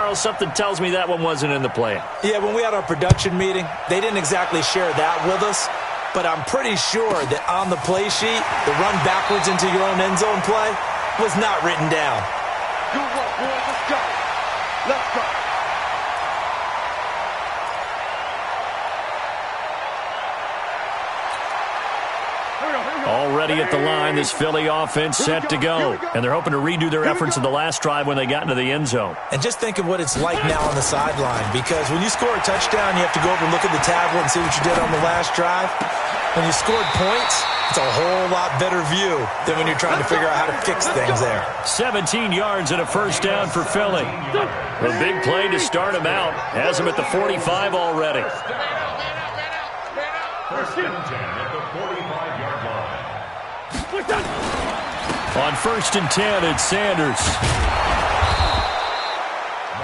Charles, something tells me that one wasn't in the plan. Yeah, when we had our production meeting, they didn't exactly share that with us, but I'm pretty sure that on the play sheet, the run backwards into your own end zone play was not written down. Good work, boys. Let's go. Let's go. Already at the line, this Philly offense set to go. And they're hoping to redo their efforts in the last drive when they got into the end zone. And just think of what it's like now on the sideline, because when you score a touchdown, you have to go over and look at the tablet and see what you did on the last drive. When you scored points, it's a whole lot better view than when you're trying to figure out how to fix things there. 17 yards and a first down for Philly. A big play to start him out. Has him at the 45 already. First and 10 at the 45-yard line. On first and 10, it's Sanders.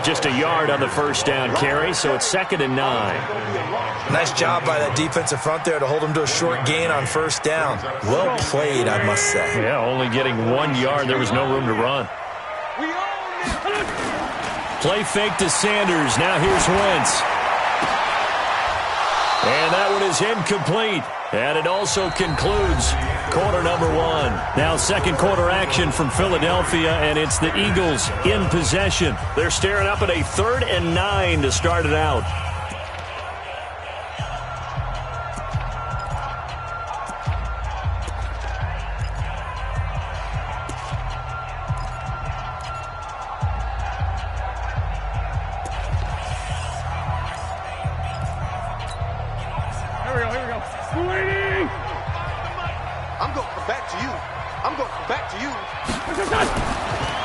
Just a yard on the first down carry, so it's 2nd and 9. Nice job by that defensive front there to hold him to a short gain on first down. Well played, I must say. Yeah, only getting 1 yard. There was no room to run. Play fake to Sanders. Now here's Wentz. And that one is incomplete. And it also concludes quarter number 1. Now second quarter action from Philadelphia, and it's the Eagles in possession. They're staring up at a 3rd and 9 to start it out.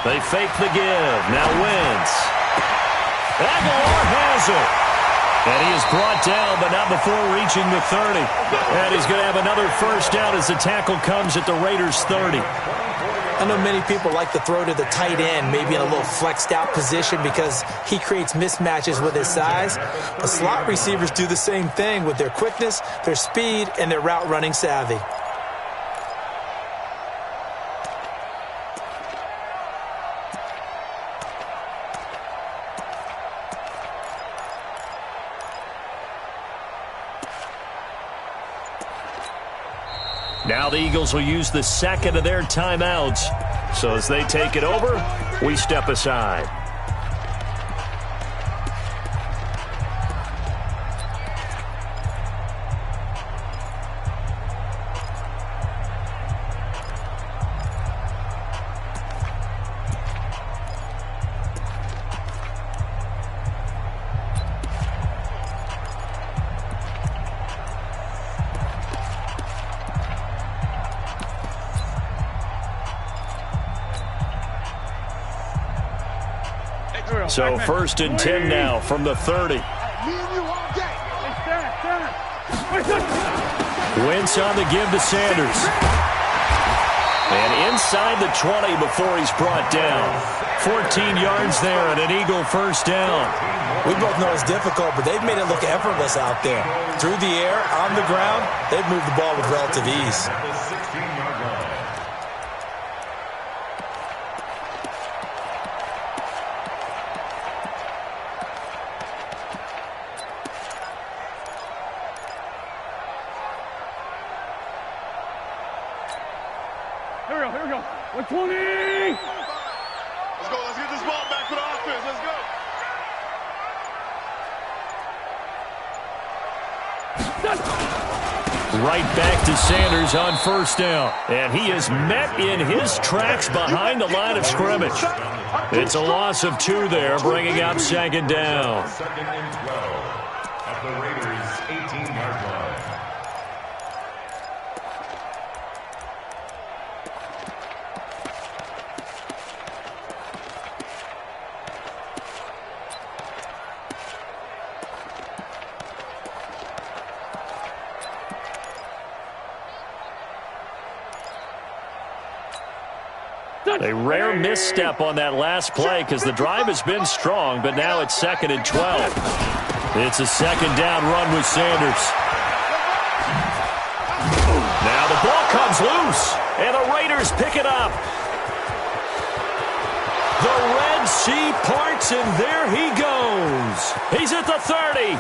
They fake the give. Now Wentz. Aguilar has it. And he is brought down, but not before reaching the 30. And he's going to have another first down as the tackle comes at the Raiders' 30. I know many people like to throw to the tight end, maybe in a little flexed out position because he creates mismatches with his size. But slot receivers do the same thing with their quickness, their speed, and their route running savvy. Now the Eagles will use the second of their timeouts. So as they take it over, we step aside. So 1st and 10 now from the 30. Wentz on the give to Sanders. And inside the 20 before he's brought down. 14 yards there and an Eagle first down. We both know it's difficult, but they've made it look effortless out there. Through the air, on the ground, they've moved the ball with relative ease. Here we go. 120! Let's go. Let's get this ball back for the offense. Let's go. Right back to Sanders on first down. And he is met in his tracks behind the line of scrimmage. It's a loss of 2 there, bringing up 2nd down. 2nd and 12 at the Raiders' 18-yard line. A rare misstep on that last play because the drive has been strong, but now it's 2nd and 12. It's a 2nd down run with Sanders. Now the ball comes loose, and the Raiders pick it up. The red sea parts, and there he goes. He's at the 30.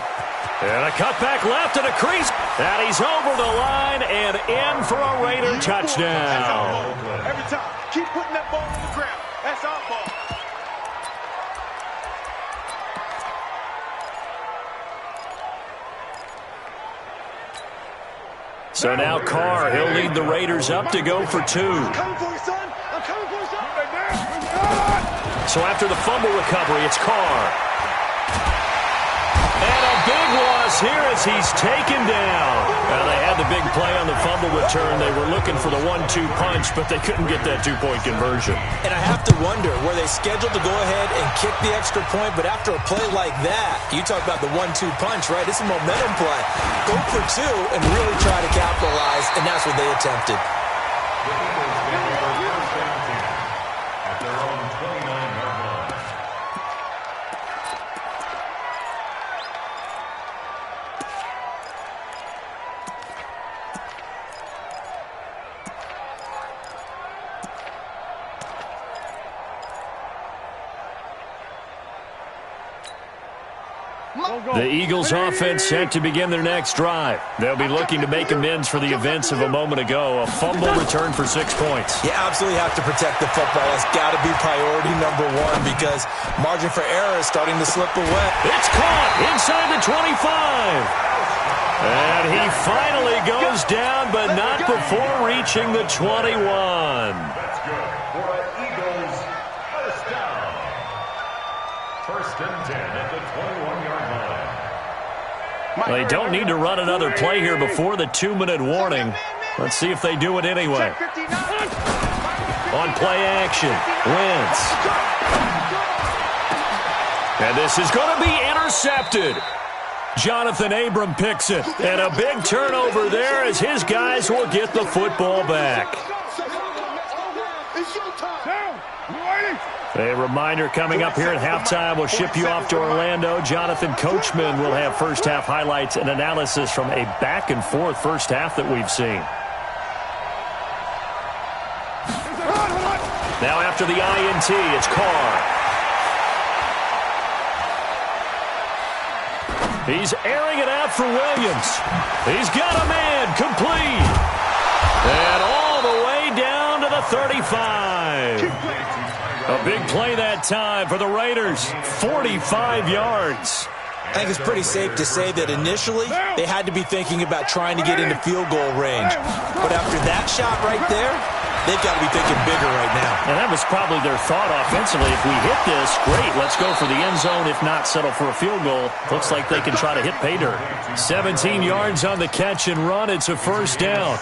And a cutback left and a crease. And he's over the line and in for a Raider touchdown. Every time, keep putting that ball on the ground. That's our ball. So now Carr, he'll lead the Raiders up to go for 2. I'm coming for you, son. I'm coming for you, son. So after the fumble recovery, it's Carr. And a big loss here as he's taken down. Well, they had the big play on the fumble return. They were looking for the 1-2 punch, but they couldn't get that 2-point conversion. And I have to wonder, were they scheduled to go ahead and kick the extra point? But after a play like that, you talk about the 1-2 punch, right? It's a momentum play. Go for 2 and really try to capitalize, and that's what they attempted. At their own 29-yard line. The Eagles offense set to begin their next drive. They'll be looking to make amends for the events of a moment ago. A fumble return for 6 points. You absolutely have to protect the football. That's got to be priority number 1 because margin for error is starting to slip away. It's caught inside the 25. And he finally goes down, but not before reaching the 21. That's good for an Eagles first down. First and 10 at the 21-yard line. They don't need to run another play here before the 2-minute warning. Let's see if they do it anyway. On play action, Wentz. And this is going to be intercepted. Jonathan Abram picks it. And a big turnover there as his guys will get the football back. A reminder coming up here at halftime. We'll ship you off to Orlando. Jonathan Coachman will have first-half highlights and analysis from a back-and-forth first half that we've seen. Now after the INT, it's Carr. He's airing it out for Williams. He's got a man complete. And all the way down to the 35. A big play that time for the Raiders. 45 yards. I think it's pretty safe to say that initially they had to be thinking about trying to get into field goal range. But after that shot right there, they've got to be thinking bigger right now. And that was probably their thought offensively. If we hit this, great, let's go for the end zone. If not, settle for a field goal. Looks like they can try to hit pay dirt. 17 yards on the catch and run. It's a first down.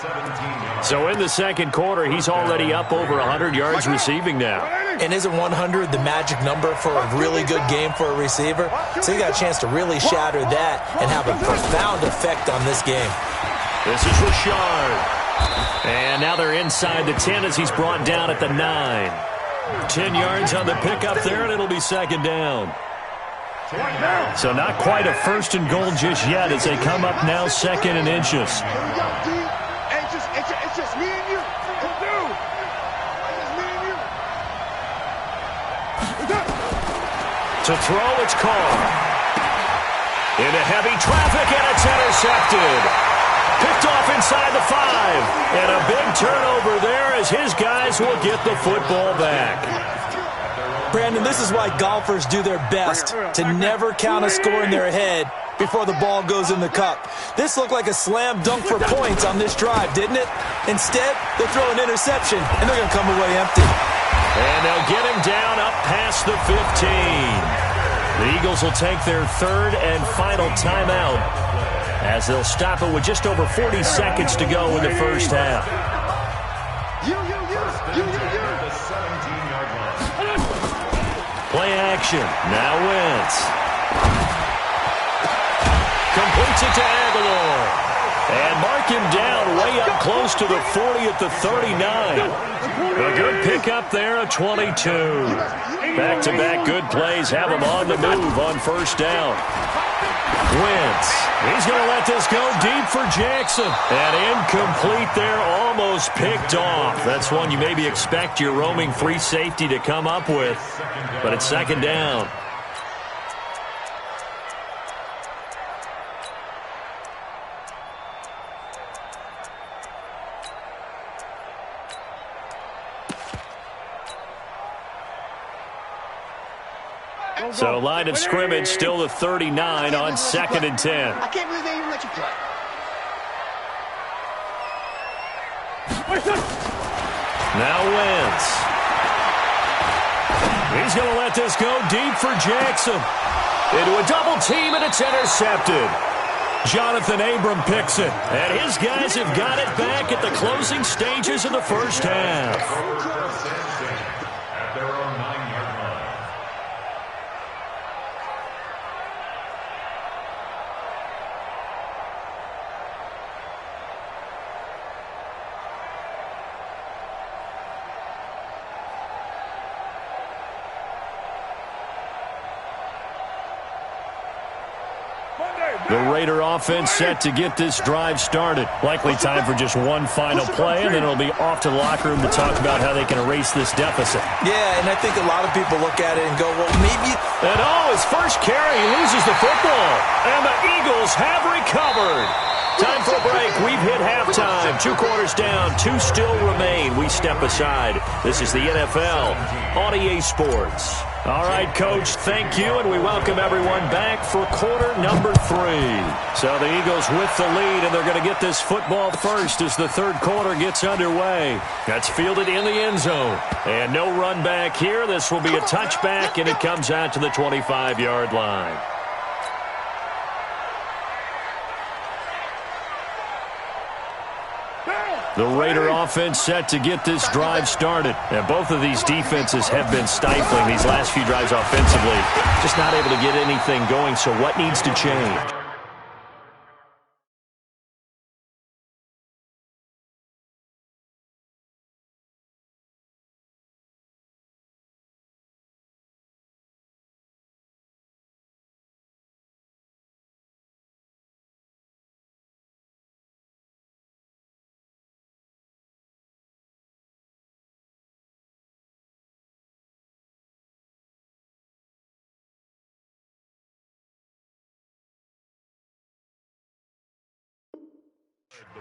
So in the second quarter, he's already up over 100 yards receiving now. And isn't 100 the magic number for a really good game for a receiver? So you got a chance to really shatter that and have a profound effect on this game. This is Richard. And now they're inside the 10 as he's brought down at the 9. 10 yards on the pickup there, and it'll be second down. So not quite a first and goal just yet as they come up now second and inches. It's just me and you. To throw, it's Carr. Into heavy traffic, and it's intercepted. Picked off inside the 5. And a big turnover there as his guys will get the football back. Brandon, this is why golfers do their best to never count a score in their head before the ball goes in the cup. This looked like a slam dunk for points on this drive, didn't it? Instead, they throw an interception, and they're going to come away empty. And they'll get him down up past the 15. The Eagles will take their third and final timeout as they'll stop it with just over 40 seconds to go in the first half. Play action. Now Wentz. Completes it to Aguilar. And mark him down way up close to the 40 at the 39. A good pickup there, a 22. Back-to-back good plays have him on the move on first down. Wentz. He's going to let this go deep for Jackson. And incomplete there, almost picked off. That's one you maybe expect your roaming free safety to come up with. But it's second down. So line of scrimmage still the 39 on 2nd and 10. I can't believe they even let you play. Now Wentz. He's going to let this go deep for Jackson. Into a double team, and it's intercepted. Jonathan Abram picks it. And his guys have got it back at the closing stages of the first half. At their own 9-yard line. The Raider offense set to get this drive started. Likely time for just one final play, and then it'll be off to the locker room to talk about how they can erase this deficit. Yeah, and I think a lot of people look at it and go, well, maybe... And his first carry, he loses the football. And the Eagles have recovered. Time for a break. We've hit halftime. 2 quarters down, 2 still remain. We step aside. This is the NFL on EA Sports. All right, Coach, thank you, and we welcome everyone back for quarter number 3. So the Eagles with the lead, and they're going to get this football first as the third quarter gets underway. That's fielded in the end zone. And no run back here. This will be a touchback, and it comes out to the 25-yard line. The Raider offense set to get this drive started. And both of these defenses have been stifling these last few drives offensively. Just not able to get anything going, so what needs to change?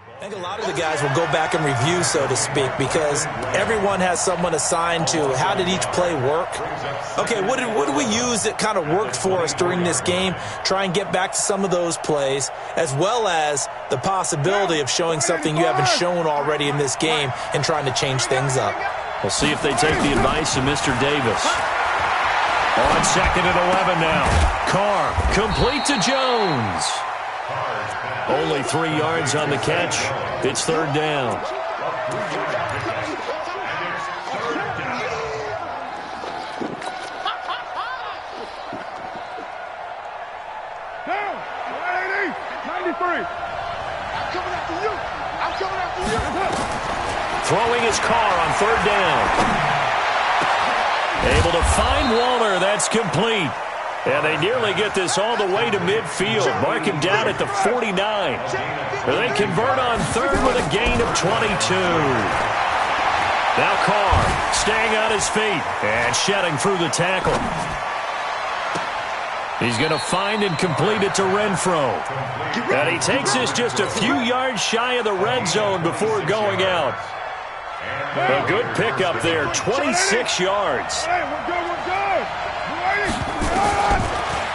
I think a lot of the guys will go back and review, so to speak, because everyone has someone assigned to how did each play work. Okay, what did we use that kind of worked for us during this game? Try and get back to some of those plays, as well as the possibility of showing something you haven't shown already in this game and trying to change things up. We'll see if they take the advice of Mr. Davis. On 2nd and 11 now. Carr, complete to Jones. Only 3 yards on the catch. It's third down. Down. 180. 93. I'm coming after you. I'm coming after you. Throwing his Carr on third down. Able to find Waller. That's complete. And they nearly get this all the way to midfield. Mark him down at the 49. They convert on third with a gain of 22. Now Carr staying on his feet and shedding through the tackle. He's going to find and complete it to Renfro. And he takes this just a few yards shy of the red zone before going out. A good pickup there, 26 yards. Hey, we're good, we're good.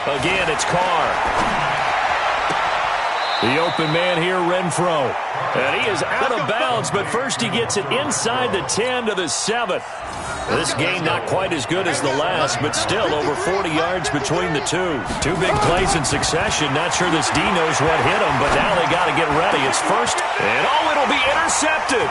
Again, it's Carr. The open man here, Renfro. And he is out of bounds, but first he gets it inside the 10 to the 7. This game not quite as good as the last, but still over 40 yards between the two. 2 big plays in succession. Not sure this D knows what hit him, but now they got to get ready. It's first, and it'll be intercepted.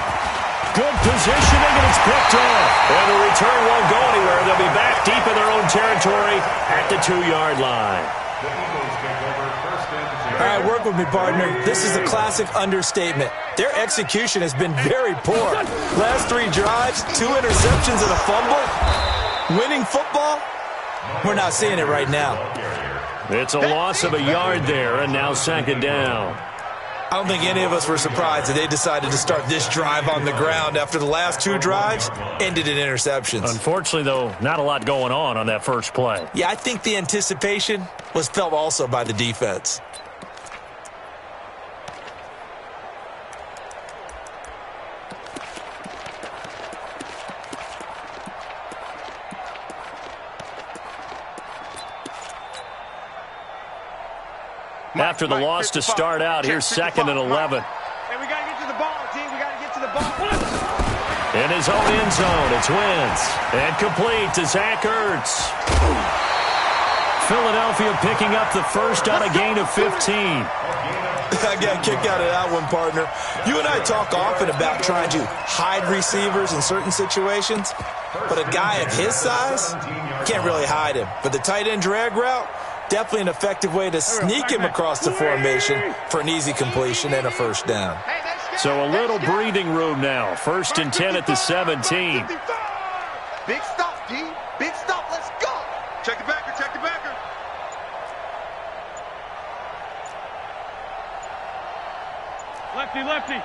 Good positioning, and it's picked off. And the return won't go anywhere. They'll be back deep in their own territory at the 2-yard line. The Eagles take over first and 10. All right, work with me, partner. This is a classic understatement. Their execution has been very poor. Last 3 drives, 2 interceptions and a fumble. Winning football? We're not seeing it right now. It's a loss of a yard there, and now second down. I don't think any of us were surprised that they decided to start this drive on the ground after the last 2 drives ended in interceptions. Unfortunately, though, not a lot going on that first play. Yeah, I think the anticipation was felt also by the defense. After the loss to start out, here's second and 11. Hey, we got to get to the ball, team. We got to get to the ball. In his own end zone, it's Wentz. And complete to Zach Ertz. Philadelphia picking up the first on a gain of 15. I got a kick out of that one, partner. You and I talk often about trying to hide receivers in certain situations, but a guy of his size can't really hide him. But the tight end drag route, definitely an effective way to sneak him across the formation for an easy completion and a first down. So a little breathing room now. First and 10 at the 17. Big stop, D. Big stop. Let's go. Check the backer. Check the backer. Lefty, lefty.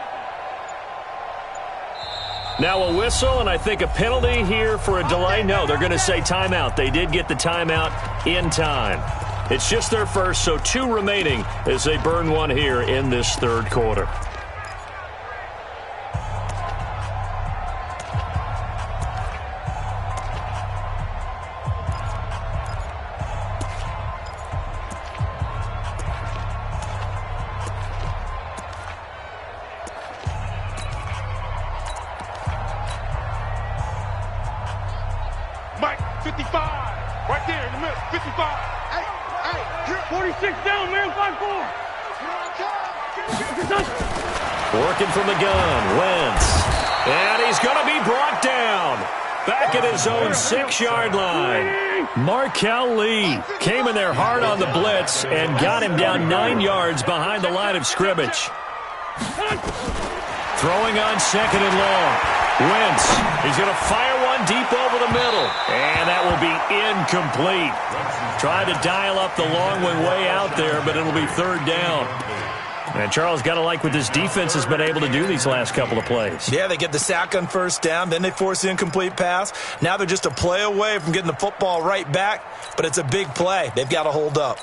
Now a whistle, and I think a penalty here for a delay. No, they're going to say timeout. They did get the timeout in time. It's just their first, so 2 remaining as they burn one here in this third quarter. Mike, 55. Right there in the middle. 55. Hey, 46 down, man. 5-4. Working from the gun, Wentz. And he's going to be brought down. Back at his own 6-yard line. Markel Lee came in there hard on the blitz and got him down 9 yards behind the line of scrimmage. Throwing on second and long. Wentz, he's going to fire one deep over the middle. And that will be incomplete. Tried to dial up the long one way out there, but it'll be third down. And Charles, got to like what this defense has been able to do these last couple of plays. Yeah, they get the sack on first down, then they force the incomplete pass. Now they're just a play away from getting the football right back, but it's a big play. They've got to hold up.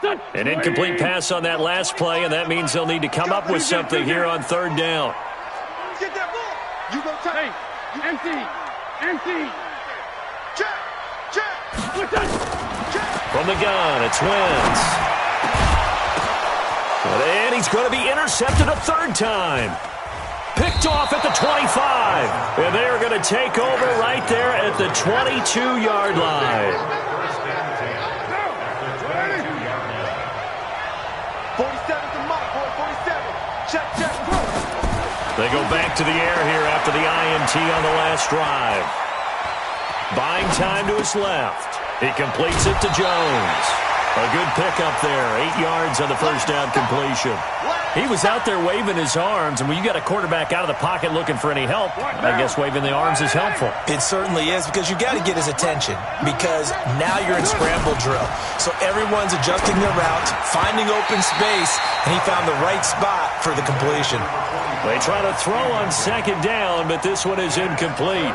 An incomplete pass on that last play, and that means they'll need to come up with something here on third down. Get that ball. You go tight. Empty. Check. From the gun, it's Wentz. And he's going to be intercepted a third time. Picked off at the 25. And they are going to take over right there at the 22-yard line. 47 to Mike, boy. 47. Check. They go back to the air here after the INT on the last drive. Buying time to his left. He completes it to Jones. A good pickup there. 8 yards on the first down completion. He was out there waving his arms, and when you got a quarterback out of the pocket looking for any help, I guess waving the arms is helpful. It certainly is, because you got to get his attention, because now you're in scramble drill. So everyone's adjusting their routes, finding open space, and he found the right spot for the completion. They try to throw on second down, but this one is incomplete.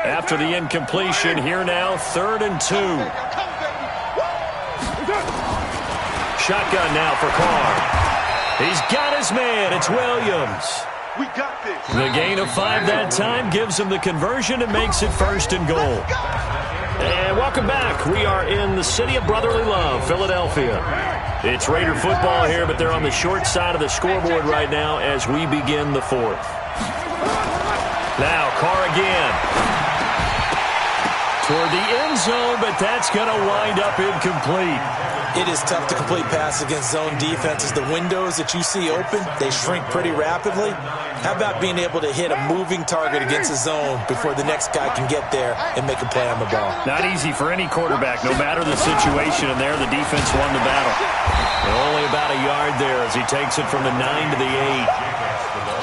After the incompletion, here now, 3rd and 2. Shotgun now for Carr. He's got his man. It's Williams. We got this. The gain of 5 that time gives him the conversion and makes it 1st and goal. And welcome back. We are in the city of brotherly love, Philadelphia. It's Raider football here, but they're on the short side of the scoreboard right now as we begin the 4th. Now, Carr again. toward the end zone, but that's going to wind up incomplete. It is tough to complete passes against zone defenses. The windows that you see open, they shrink pretty rapidly. How about being able to hit a moving target against a zone before the next guy can get there and make a play on the ball? Not easy for any quarterback, no matter the situation, and there the defense won the battle. And only about a yard there as he takes it from the 9 to the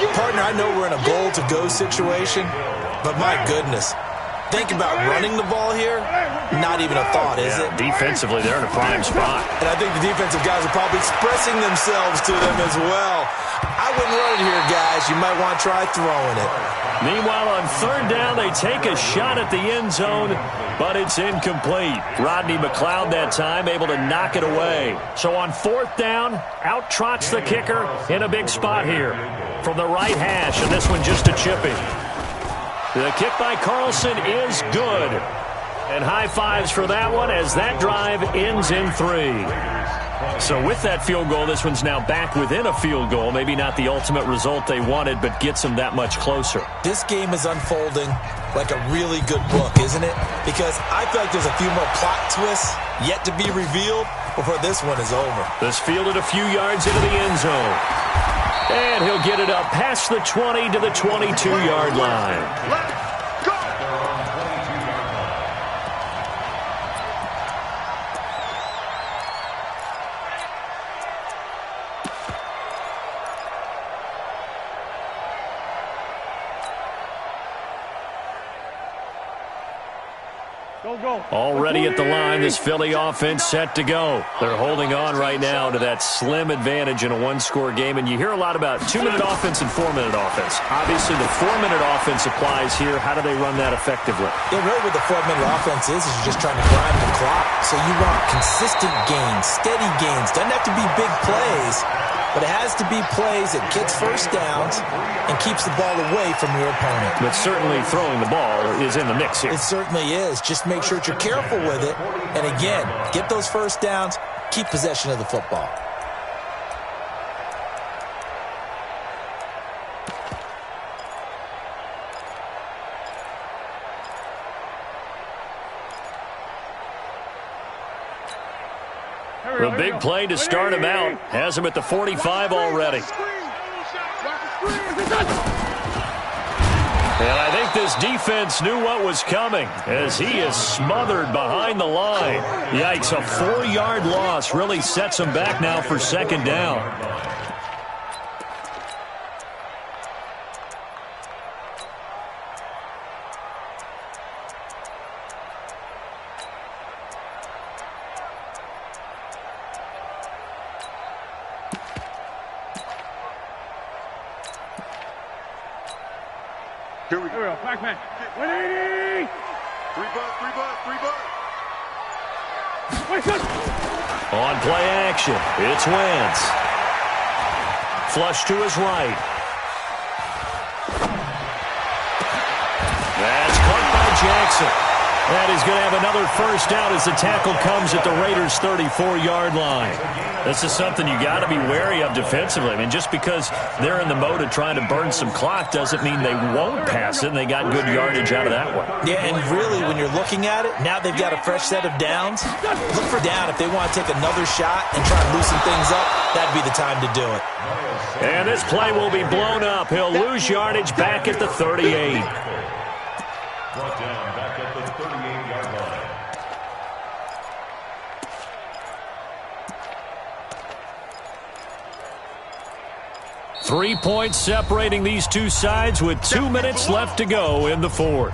8. Partner, I know we're in a goal-to-go situation, but my goodness. Think about running the ball here. Not even a thought, is it? Defensively, they're in a prime spot. And I think the defensive guys are probably expressing themselves to them as well. I wouldn't run it here, guys. You might want to try throwing it. Meanwhile, on third down, they take a shot at the end zone, but it's incomplete. Rodney McLeod that time able to knock it away. So on fourth down, out trots the kicker in a big spot here from the right hash, and this one just a chipping. The kick by Carlson is good. And high fives for that one as that drive ends in 3. So with that field goal, this one's now back within a field goal. Maybe not the ultimate result they wanted, but gets them that much closer. This game is unfolding like a really good book, isn't it? Because I feel like there's a few more plot twists yet to be revealed before this one is over. This fielded a few yards into the end zone. And he'll get it up past the 20 to the 22-yard line. Let's go! Already at the line, this Philly offense set to go. They're holding on right now to that slim advantage in a one-score game, and you hear a lot about 2-minute offense and 4-minute offense. Obviously, the 4-minute offense applies here. How do they run that effectively? Yeah, really what the 4-minute offense is you're just trying to grind the clock. So you want consistent gains, steady gains. Doesn't have to be big plays, but it has to be plays that gets first downs and keeps the ball away from your opponent. But certainly throwing the ball is in the mix here. It certainly is. Just make sure that you're careful with it. And again, get those first downs, keep possession of the football. The big play to start him out has him at the 45 already. And I think this defense knew what was coming as he is smothered behind the line. Yikes, a 4-yard loss really sets him back now for second down. Here we go. Back man. 180. 3 butt. On play action, it's Wentz. Flush to his right. That's caught by Jackson. And he's going to have another first down as the tackle comes at the Raiders' 34-yard line. This is something you got to be wary of defensively. I mean, just because they're in the mode of trying to burn some clock doesn't mean they won't pass it, and they got good yardage out of that one. Yeah, and really, when you're looking at it, now they've got a fresh set of downs. Look for down. If they want to take another shot and try to loosen things up, that'd be the time to do it. And this play will be blown up. He'll lose yardage back at the 38. Brought down back at the 38-yard line. Three points separating these two sides with 2 minutes left to go in the fourth.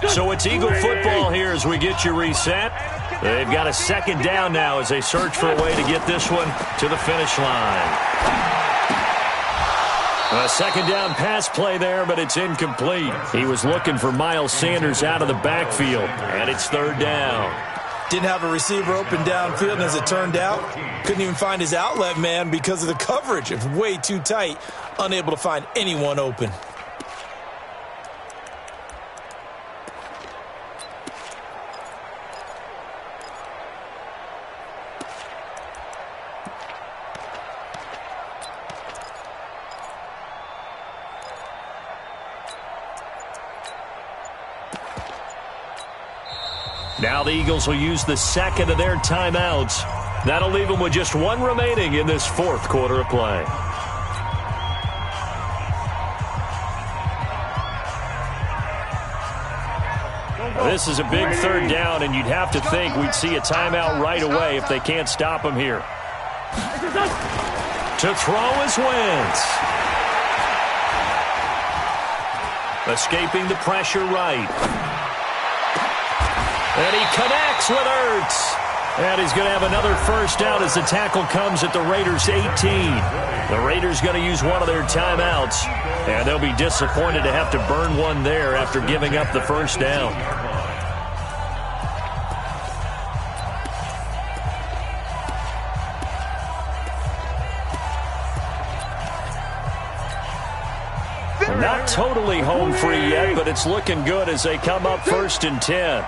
So it's Eagle football here as we get you reset. They've got a second down now as they search for a way to get this one to the finish line. A second down pass play there, but it's incomplete. He was looking for Miles Sanders out of the backfield, and it's third down. Didn't have a receiver open downfield, and as it turned out, couldn't even find his outlet man because of the coverage. It was way too tight, unable to find anyone open. Now the Eagles will use the second of their timeouts. That'll leave them with just one remaining in this fourth quarter of play. This is a big third down, and you'd have to think we'd see a timeout right away if they can't stop him here. To throw is Wentz. Escaping the pressure right. And he connects with Ertz. And he's going to have another first down as the tackle comes at the Raiders' 18. The Raiders going to use one of their timeouts, and they'll be disappointed to have to burn one there after giving up the first down. Not totally home free yet, but it's looking good as they come up 1st and 10.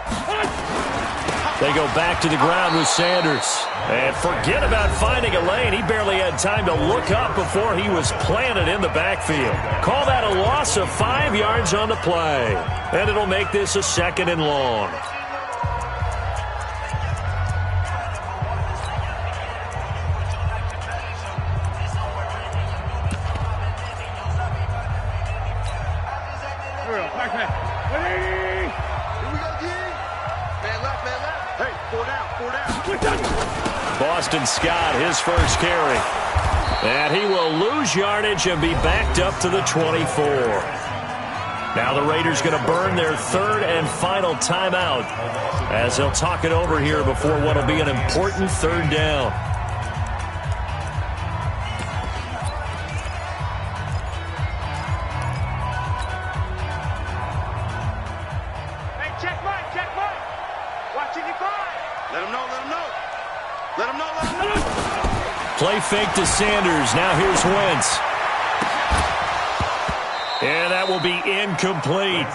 They go back to the ground with Sanders. And forget about finding a lane. He barely had time to look up before he was planted in the backfield. Call that a loss of 5 yards on the play. And it'll make this a 2nd and long. Boston Scott, his first carry. And he will lose yardage and be backed up to the 24. Now the Raiders going to burn their 3rd and final timeout as they'll talk it over here before what will be an important 3rd down. Hey, check Mike. Watching you fire. Let him know. Play fake to Sanders. Now here's Wentz. And that will be incomplete.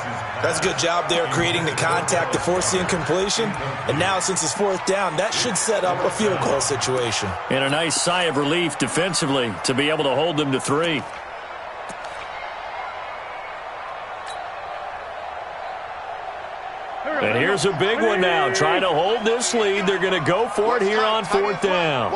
That's a good job there creating the contact to force the incompletion. And now since it's 4th down, that should set up a field goal situation. And a nice sigh of relief defensively to be able to hold them to 3. And here's a big one now. Trying to hold this lead. They're going to go for it here on 4th down.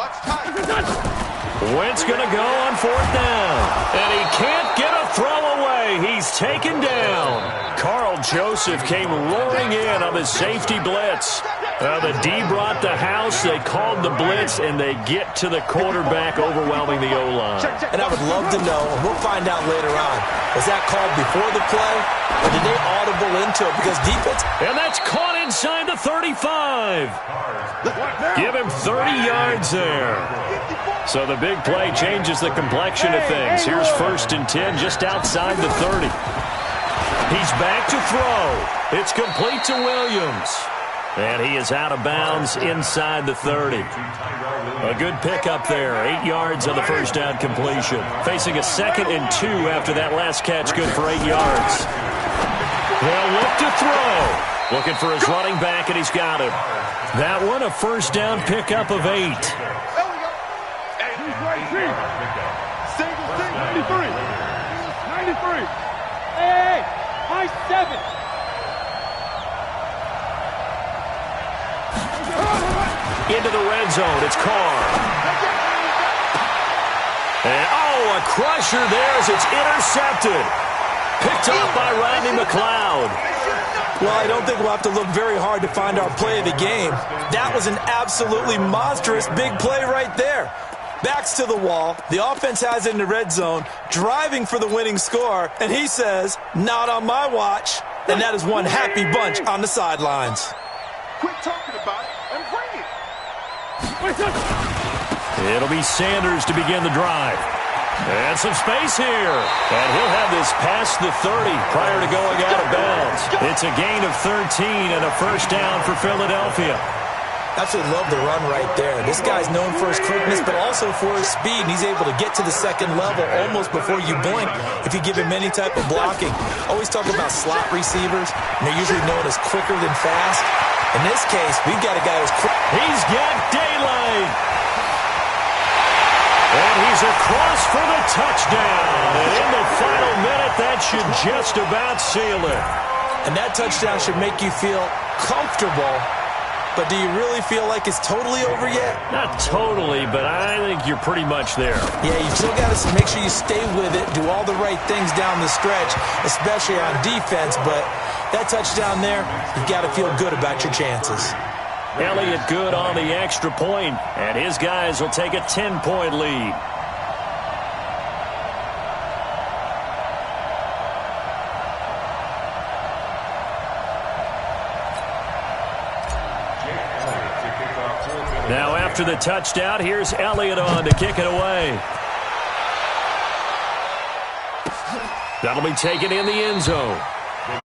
Wentz going to go on 4th down. And he can't get a throw away. He's taken down. Carl Joseph came roaring in on the safety blitz. The D brought the house. They called the blitz, and they get to the quarterback, overwhelming the O-line. And I would love to know, and we'll find out later on, was that called before the play, or did they audible into it? Because defense... And that's caught inside the 35. Give him 30 yards there. So the big play changes the complexion of things. Here's 1st and 10 just outside the 30. He's back to throw. It's complete to Williams. And he is out of bounds inside the 30. A good pickup there. 8 yards on the first down completion. Facing a 2nd and 2 after that last catch. Good for 8 yards. They'll look to throw. Looking for his running back, and he's got him. That one, a first down pickup of 8. There we go. Single. 93. Hey, high 7. Into the red zone. It's Carr. And, a crusher there as it's intercepted. Picked up by Rodney McLeod. Well, I don't think we'll have to look very hard to find our play of the game. That was an absolutely monstrous big play right there. Backs to the wall. The offense has it in the red zone, driving for the winning score, and he says, not on my watch. And that is one happy bunch on the sidelines. Quit talking about it and bring it. It'll be Sanders to begin the drive. And some space here. And he'll have this past the 30 prior to going out of bounds. It's a gain of 13 and a first down for Philadelphia. Absolutely love the run right there. This guy's known for his quickness, but also for his speed. And he's able to get to the 2nd level almost before you blink if you give him any type of blocking. Always talk about slot receivers, and they're usually known as quicker than fast. In this case, we've got a guy who's quick. He's got daylight. And he's across for the touchdown. And in the final minute, that should just about seal it. And that touchdown should make you feel comfortable but do you really feel like it's totally over yet? Not totally, but I think you're pretty much there. Yeah, you still got to make sure you stay with it, do all the right things down the stretch, especially on defense, but that touchdown there, you got to feel good about your chances. Elliott good on the extra point, and his guys will take a 10-point lead. Now after the touchdown, here's Elliott on to kick it away. That'll be taken in the end zone.